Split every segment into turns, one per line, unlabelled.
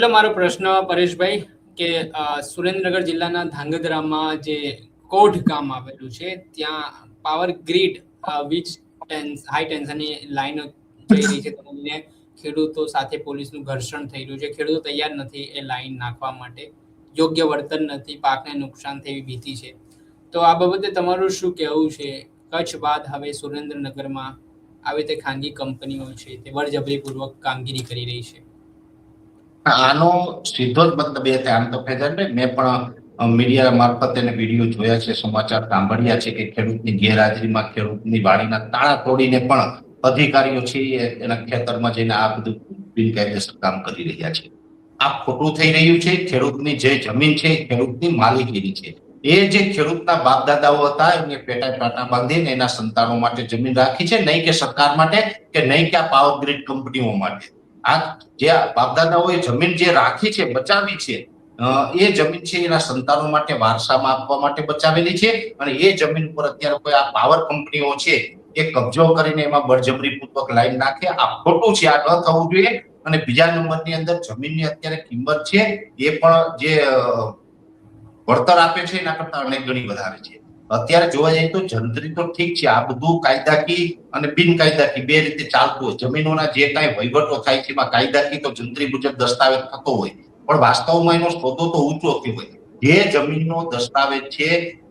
એટલે મારો પ્રશ્ન પરેશભાઈ કે સુરેન્દ્રનગર જિલ્લાના ધાંગધ્રામાં જે કોઢ ગામ આવેલું છે ત્યાં પાવર ગ્રીડ વીજ હાઈ ટેન્શનની લાઈનો જઈ રહી છે, તમને ખેડૂતો સાથે પોલીસનું ઘર્ષણ થઈ રહ્યું છે. ખેડૂતો તૈયાર નથી એ લાઈન નાખવા માટે, યોગ્ય વળતર નથી, પાકને નુકસાન થવી ભીતિ છે. તો આ બાબતે તમારું શું કહેવું છે? કચ્છ બાદ હવે સુરેન્દ્રનગરમાં આવી રીતે ખાનગી કંપનીઓ છે તે બળજબરીપૂર્વક કામગીરી કરી રહી છે.
આનો સીધો જ મતલબ એ થાય. આમ તો ફેજાનભાઈ, મેં પણ મીડિયા મારફત એને વિડીયો જોયા છે, સમાચાર સાંભળ્યા છે કે ખેડૂતની ગેરહાજરીમાં ખેડૂતની વાડીના તાળા તોડીને પણ અધિકારીઓ છે એના ખેતરમાં જઈને આ બધું બિનકાયદેસર કામ કરી રહ્યા છે. આ ખોટું થઈ રહ્યું છે. ખેડૂતની જે જમીન છે ખેડૂતની માલિકીની છે. એ જે ખેડૂતના બાપ દાદાઓ હતા એને પેટા પાટા બાંધીને એના સંતાનો માટે જમીન રાખી છે, નહીં કે સરકાર માટે કે નહીં કે આ પાવર ગ્રીડ કંપનીઓ માટે. આ જે બાપદાદાઓએ જમીન જે રાખી છે, બચાવી છે, એ જમીન છે એના સંતાનો માટે વારસામાં આપવા માટે બચાવેલી છે. અને એ જમીન પર અત્યારે કોઈ આ પાવર કંપનીઓ છે એ કબજો કરીને એમાં બળજબરીપૂર્વક લાઈન નાખે. આ ખોટું છે, આ ન થવું જોઈએ. અને બીજા નંબરની અંદર જમીનની અત્યારે કિંમત છે એ પણ જે વળતર આપે છે એના કરતા અનેક ગણી વધારે છે. અત્યારે જોવા જઈએ તો જંત્રી તો ઠીક છે, આ બધું કાયદાકી અને બિનકાયદાકી બે રીતે ચાલતું હોય. જમીનોના જે કાંઈ વહીવટો થાય છે એમાં કાયદાકી તો જંત્રી મુજબ દસ્તાવેજ થતો હોય, પણ વાસ્તવમાં એનો સોદો તો ઊંચો થયો હોય. જે જમીનનો દસ્તાવેજ છે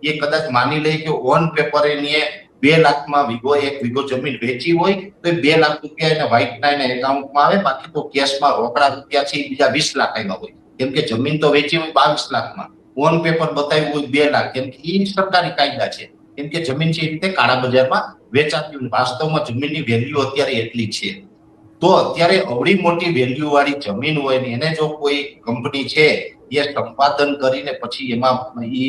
એ કદાચ માની લે કે ઓન પેપર એની 2 લાખમાં એક વીઘો જમીન વેચી હોય તો 2 લાખ રૂપિયા એને વ્હાઇટના એના એકાઉન્ટમાં આવે, બાકી તો કેશમાં રોકડા રૂપિયા છે બીજા 20 લાખ આવ્યા હોય. કેમ કે જમીન તો વેચી હોય 22 લાખમાં, ઓન પેપર બતાવ્યું હોય 2 લાખ, કેમ કે એ સરકારી કાયદા છે. કેમ કે જમીન છે એ રીતે કાળા બજારમાં વેચાતી હોય. વાસ્તવમાં જમીનની વેલ્યુ અત્યારે એટલી છે. તો અત્યારે અવળી મોટી વેલ્યુ વાળી જમીન હોય ને એને જો કોઈ કંપની છે એ સંપાદન કરીને પછી એમાં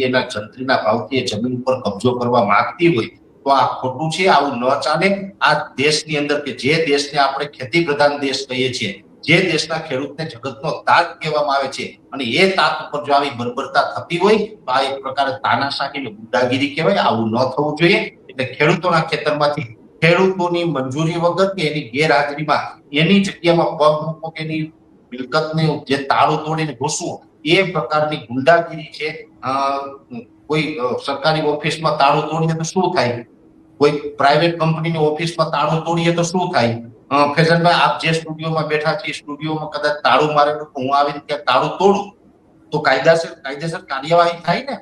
એના જંત્રીના ભાવથી એ જમીન ઉપર કબજો કરવા માંગતી હોય તો આ ખોટું છે. આવું ન ચાલે. આ દેશની અંદર કે જે દેશને આપણે ખેતી પ્રધાન દેશ કહીએ છીએ, જે દેશના ખેડૂતને જગતનો તાજ કહેવામાં આવે છે, અને એ તાજ ઉપર જો આવી બર્બરતા થતી હોય તો આ એક પ્રકારે તાનાશાહી અને ગુંડાગીરી કહેવાય. આવું ન થવું જોઈએ. એટલે ખેડૂતોના ખેતરમાંથી ખેડૂતોની મંજૂરી વગર કે એની ગેરહાજરીમાં એની જગ્યામાં પગ મૂકો કે એની મિલકતને જે તાળું તોડીને ઘૂસવું, એ પ્રકારની ગુંડાગીરી છે. કોઈ સરકારી ઓફિસમાં તાળું તોડીએ તો શું થાય? કોઈ પ્રાઇવેટ કંપનીની ઓફિસમાં તાળું તોડીએ તો શું થાય? ફેઝનભાઈ, આપ જે સ્ટુડિયોમાં બેઠા છે સ્ટુડિયોમાં કદાચ તાળું મારેલું હું આવીને ત્યાં તાળું તોડું તો કાયદેસર કાર્યવાહી થાય ને.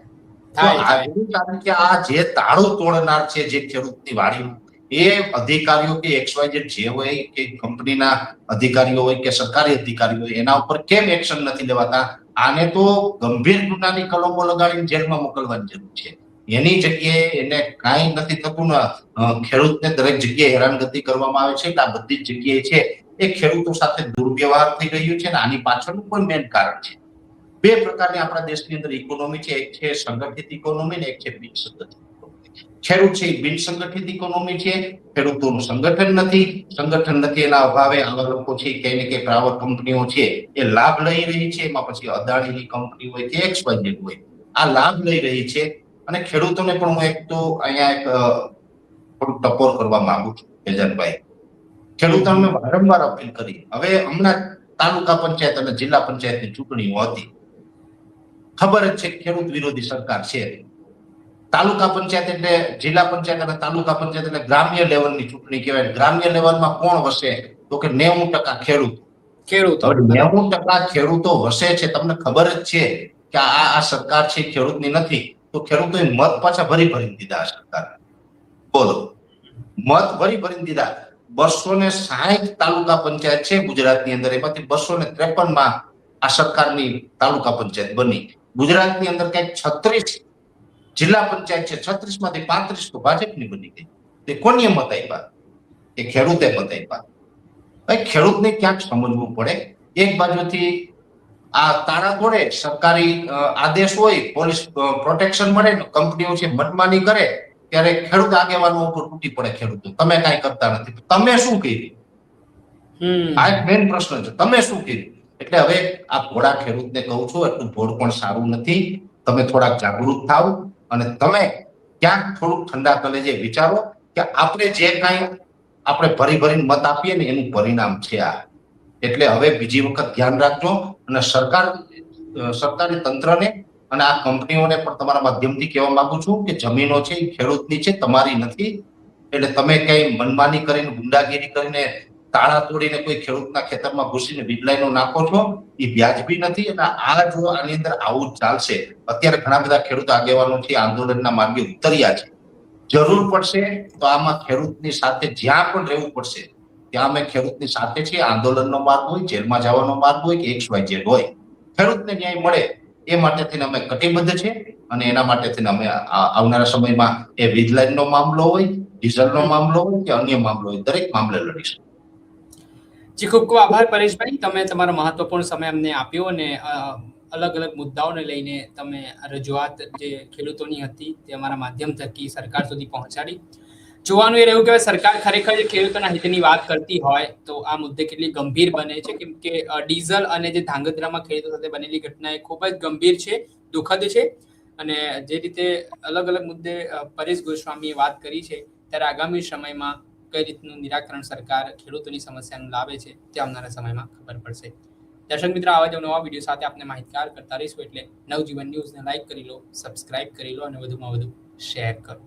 કે આ જે તાળું તોડનાર છે જે ખેડૂતની વાડીનું, એ અધિકારીઓ કે XYZ જે હોય કે કંપનીના અધિકારીઓ હોય કે સરકારી અધિકારીઓ હોય એના ઉપર કેમ એક્શન નથી લેવાતા? આને તો ગંભીર ગુનાની કલમો લગાડીને જેલમાં મોકલવાની જરૂર છે. એની જગ્યાએ એને કાંઈ નથી થતું ને ખેડૂતને દરેક જગ્યાએ હેરાનગતિ કરવામાં આવે છે. એટલે આ બધી જ જગ્યાએ છે એ ખેડૂતો સાથે દુર્વ્યવહાર થઈ રહ્યું છે. અને આની પાછળનું પણ મેઇન કારણ છે. 2 પ્રકારની આપણા દેશની અંદર ઇકોનોમી છે. એક છે સંગઠિત ઇકોનોમી ને એક છે બિન સંગઠિત ઇકોનોમી. ખેડૂત છે બિન સંગઠિત ઇકોનોમી છે. ખેડૂતોનું સંગઠન નથી. એના અભાવે આવા લોકો છે કઈ ને કઈ પાવર કંપનીઓ છે એ લાભ લઈ રહી છે. એમાં પછી અદાણીની કંપની હોય કે XYZ હોય, આ લાભ લઈ રહી છે. અને ખેડૂતોને પણ હું એક તો અહીંયા એક થોડું ટકોર કરવા માંગુ છું ફેજાનભાઈ. ખેડૂતોને વારંવાર અપીલ કરી. હવે હમણાં તાલુકા પંચાયત અને જિલ્લા પંચાયતની ચૂંટણીઓ હતી. ખબર જ છે ખેડૂત વિરોધી સરકાર છે. તાલુકા પંચાયત એટલે જિલ્લા પંચાયત અને તાલુકા પંચાયત એટલે ગ્રામ્ય લેવલની ચૂંટણી કહેવાય. ગ્રામ્ય લેવલમાં કોણ વસે? તો કે 90% ખેડૂત. 90% ખેડૂતો વસે છે. તમને ખબર જ છે કે આ સરકાર છે ખેડૂતની નથી, તો ખેડૂતોએ મત પાછા ભરી દીધા. આ સરકાર બોલો, મત ભરી દીધા. 260 તાલુકા પંચાયત છે ગુજરાતની અંદર, એમાંથી 253માં આ સરકારની તાલુકા પંચાયત બની. ગુજરાતની અંદર કઈક 36 જિલ્લા પંચાયત છે, 36માંથી 35 તો ભાજપની બની ગઈ. તે કોને મત આપ્યા? એ ખેડૂતે મત આપ્યા. ભાઈ, ખેડૂતને ક્યાંક સમજવું પડે. એક બાજુથી આ તાળા તોડે, સરકારી આદેશ હોય, પોલીસ પ્રોટેક્શન મળે, કંપનીઓ છે મનમાની કરે, ત્યારે ખેડૂત આગેવાનો ઉપર તૂટી પડે. ખેડૂતો તમે કાંઈ કરતા નથી. તમે શું કર્યું? આ એક મેઇન પ્રશ્ન છે. તમે શું કર્યું? એટલે હવે આ ભોળા ખેડૂતને કહું છું, એટલું ભોળ પણ સારું નથી. તમે થોડાક જાગૃત થાવ અને તમે ક્યાંક થોડુંક ઠંડા કલેજે વિચારો કે આપણે જે કાંઈ આપણે ભરીને મત આપીએ ને એનું પરિણામ છે આ. એટલે હવે બીજી વખત ધ્યાન રાખજો અને સરકારી તંત્રને અને આ કંપનીઓને પણ તમારા માધ્યમથી કહેવા માંગુ છું કે જમીનો છે એ ખેડૂતની છે, તમારી નથી. એટલે તમે કઈ મનમાની કરીને ગુંડાગીરી કરીને તાળા તોડીને કોઈ ખેડૂતના ખેતરમાં ઘૂસીને વીજ લાઈનો નાખો છો, એ વ્યાજબી નથી. અને જો આની અંદર આવું જ ચાલશે, અત્યારે ઘણા બધા ખેડૂત આગેવાનો છે આંદોલનના માર્ગે ઉતર્યા છે. જરૂર પડશે તો આમાં ખેડૂતની સાથે જ્યાં પણ રહેવું પડશે ત્યાં અમે ખેડૂતની સાથે છીએ. આંદોલનનો માર્ગ હોય, જેલમાં જવાનો માર્ગ હોય કે XYZ હોય, ખેડૂતને ન્યાય મળે એ માટે થઈને અમે કટિબદ્ધ છે. અને એના માટે થઈને અમે આવનારા સમયમાં એ વીજ લાઈનનો મામલો હોય, ડીઝલનો મામલો હોય કે અન્ય મામલો હોય, દરેક મામલે લડીશું.
જી, ખૂબ ખૂબ આભાર પરેશભાઈ, તમે તમારો મહત્વપૂર્ણ સમય અમને આપ્યો અને અલગ અલગ મુદ્દાઓને લઈને તમે રજૂઆત જે ખેડૂતોની હતી તે અમારા માધ્યમ થકી સરકાર સુધી પહોંચાડી. જોવાનું એ રહ્યું કે સરકાર ખરેખર ખેડૂતોના હિતની વાત કરતી હોય તો આ મુદ્દે કેટલી ગંભીર બને છે, કેમ કે ડીઝલ અને જે ધાંગધ્રામાં ખેડૂતો સાથે બનેલી ઘટના એ ખૂબ જ ગંભીર છે, દુઃખદ છે. અને જે રીતે અલગ અલગ મુદ્દે પરેશ ગોસ્વામીએ વાત કરી છે, ત્યારે આગામી સમયમાં કઈ રીતનું નિરાકરણ સરકાર ખેડૂતોની સમસ્યાનું લાવે છે તે આવનારા સમયમાં ખબર પડશે. દર્શક મિત્રો, આવા જ નવા વિડીયો સાથે આપણે માહિતગાર કરતા રહીશું. એટલે નવજીવન ન્યૂઝને લાઈક કરી લો, સબસ્ક્રાઇબ કરી લો અને વધુમાં વધુ શેર કરો.